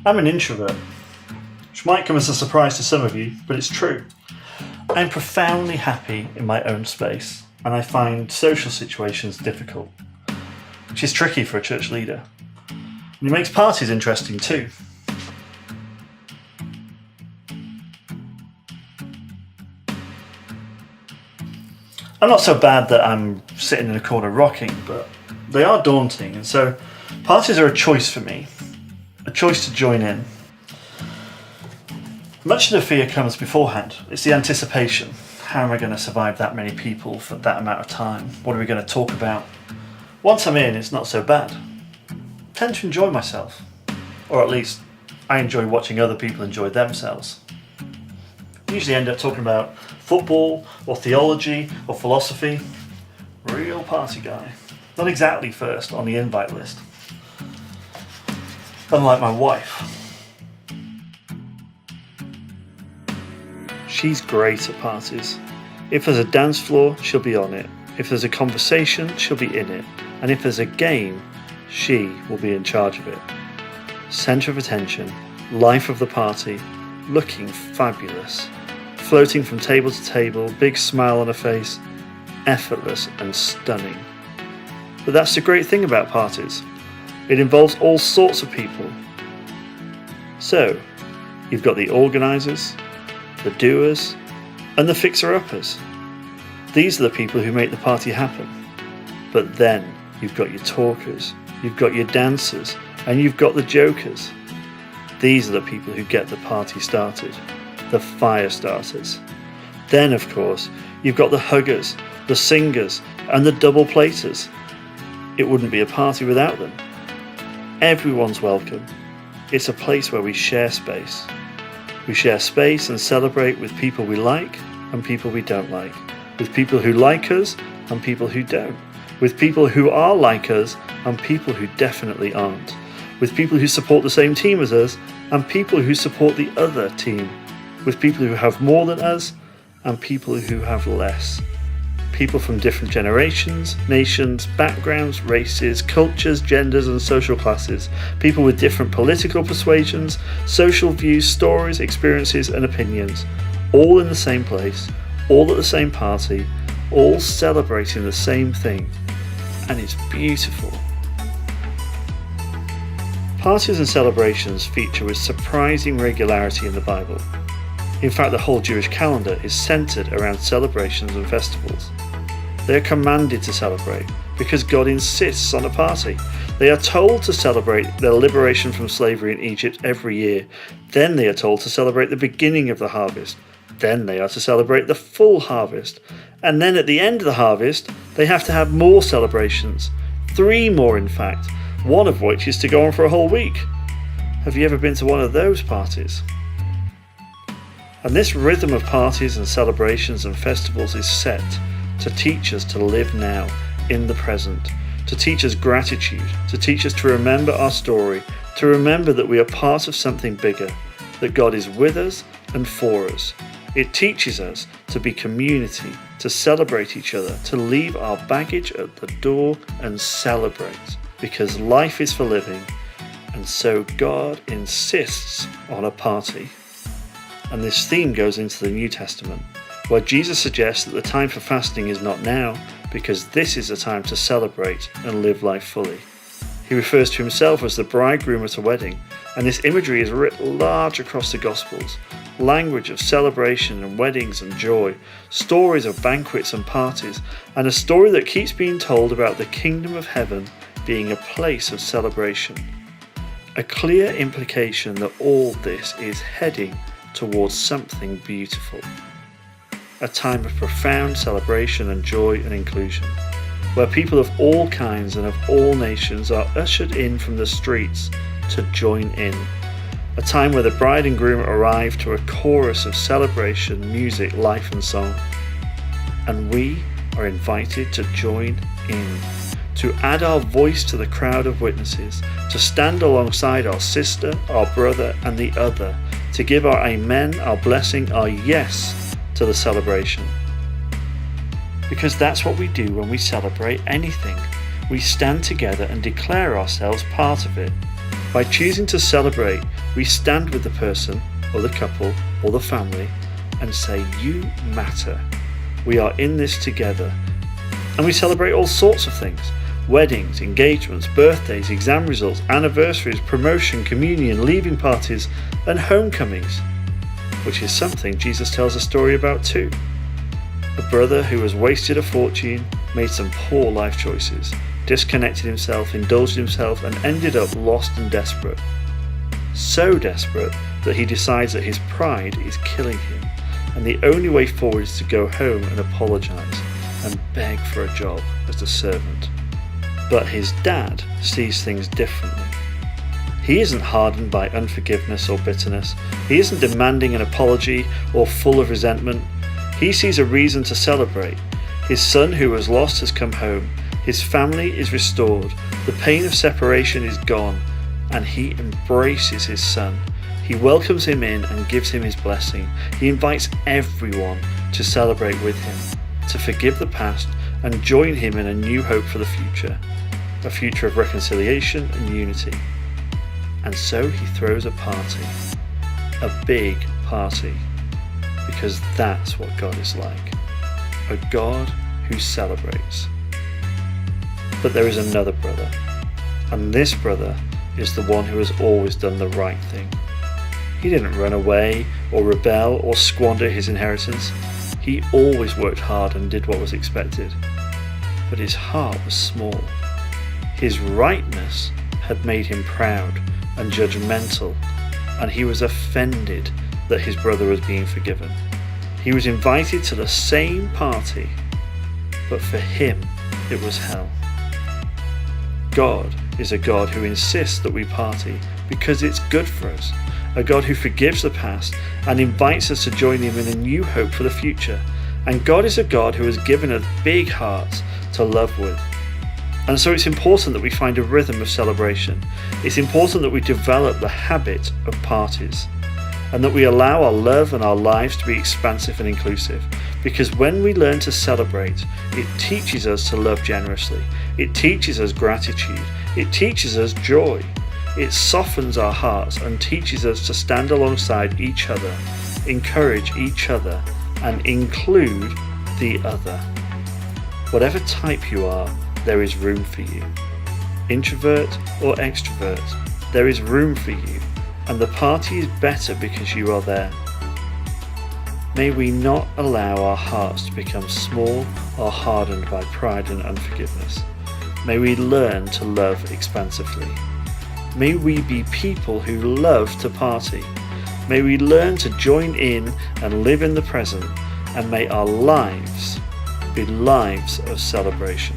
I'm an introvert, which might come as a surprise to some of you, but it's true. I'm profoundly happy in my own space, and I find social situations difficult, which is tricky for a church leader. And it makes parties interesting too. I'm not so bad that I'm sitting in a corner rocking, but they are daunting, and so parties are a choice for me, a choice to join in. Much of the fear comes beforehand. It's the anticipation. How am I going to survive that many people for that amount of time? What are we going to talk about? Once I'm in, it's not so bad. I tend to enjoy myself, or at least I enjoy watching other people enjoy themselves. I usually end up talking about football or theology or philosophy. Real party guy. Not exactly first on the invite list. Unlike my wife. She's great at parties. If there's a dance floor, she'll be on it. If there's a conversation, she'll be in it. And if there's a game, she will be in charge of it. Centre of attention, life of the party, looking fabulous. Floating from table to table, big smile on her face, effortless and stunning. But that's the great thing about parties. It involves all sorts of people. So, you've got the organisers, the doers, and the fixer-uppers. These are the people who make the party happen. But then you've got your talkers, you've got your dancers, and you've got the jokers. These are the people who get the party started. The fire starters. Then, of course, you've got the huggers, the singers, and the double platers. It wouldn't be a party without them. Everyone's welcome. It's a place where we share space. We share space and celebrate with people we like and people we don't like, with people who like us and people who don't, with people who are like us and people who definitely aren't, with people who support the same team as us and people who support the other team, with people who have more than us and people who have less. People from different generations, nations, backgrounds, races, cultures, genders and social classes. People with different political persuasions, social views, stories, experiences and opinions. All in the same place, all at the same party, all celebrating the same thing. And it's beautiful. Parties and celebrations feature with surprising regularity in the Bible. In fact, the whole Jewish calendar is centered around celebrations and festivals. They are commanded to celebrate because God insists on a party. They are told to celebrate their liberation from slavery in Egypt every year. Then they are told to celebrate the beginning of the harvest. Then they are to celebrate the full harvest. And then at the end of the harvest, they have to have more celebrations. 3 more, in fact, one of which is to go on for a whole week. Have you ever been to one of those parties? And this rhythm of parties and celebrations and festivals is set to teach us to live now, in the present, to teach us gratitude, to teach us to remember our story, to remember that we are part of something bigger, that God is with us and for us. It teaches us to be community, to celebrate each other, to leave our baggage at the door and celebrate, because life is for living, and so God insists on a party. And this theme goes into the New Testament, where Jesus suggests that the time for fasting is not now, because this is a time to celebrate and live life fully. He refers to himself as the bridegroom at a wedding, and this imagery is writ large across the Gospels. Language of celebration and weddings and joy, stories of banquets and parties, and a story that keeps being told about the kingdom of heaven being a place of celebration. A clear implication that all this is heading towards something beautiful. A time of profound celebration and joy and inclusion, where people of all kinds and of all nations are ushered in from the streets to join in. A time where the bride and groom arrive to a chorus of celebration, music, life and song. And we are invited to join in, to add our voice to the crowd of witnesses, to stand alongside our sister, our brother and the other, to give our amen, our blessing, our yes to the celebration. Because that's what we do when we celebrate anything. We stand together and declare ourselves part of it. By choosing to celebrate, We stand with the person, or the couple, or the family, and say, "You matter. We are in this together." And we celebrate all sorts of things: weddings, engagements, birthdays, exam results, anniversaries, promotion, communion, leaving parties, and homecomings, which is something Jesus tells a story about too. A brother who has wasted a fortune, made some poor life choices, disconnected himself, indulged himself, and ended up lost and desperate. So desperate that he decides that his pride is killing him, and the only way forward is to go home and apologise and beg for a job as a servant. But his dad sees things differently. He isn't hardened by unforgiveness or bitterness. He isn't demanding an apology or full of resentment. He sees a reason to celebrate. His son who was lost has come home. His family is restored. The pain of separation is gone, and he embraces his son. He welcomes him in and gives him his blessing. He invites everyone to celebrate with him, to forgive the past and join him in a new hope for the future, a future of reconciliation and unity. And so he throws a party, a big party, because that's what God is like, a God who celebrates. But there is another brother, and this brother is the one who has always done the right thing. He didn't run away or rebel or squander his inheritance. He always worked hard and did what was expected. But his heart was small. His rightness had made him proud and judgmental, and he was offended that his brother was being forgiven. He was invited to the same party, but for him it was hell. God is a God who insists that we party because it's good for us, a God who forgives the past and invites us to join him in a new hope for the future. And God is a God who has given us big hearts to love with. And so it's important that we find a rhythm of celebration. It's important that we develop the habit of parties, and that we allow our love and our lives to be expansive and inclusive. Because when we learn to celebrate, it teaches us to love generously. It teaches us gratitude. It teaches us joy. It softens our hearts and teaches us to stand alongside each other, encourage each other, and include the other. Whatever type you are, there is room for you. Introvert or extrovert, there is room for you, and the party is better because you are there. May we not allow our hearts to become small or hardened by pride and unforgiveness. May we learn to love expansively. May we be people who love to party. May we learn to join in and live in the present, and may our lives be lives of celebration.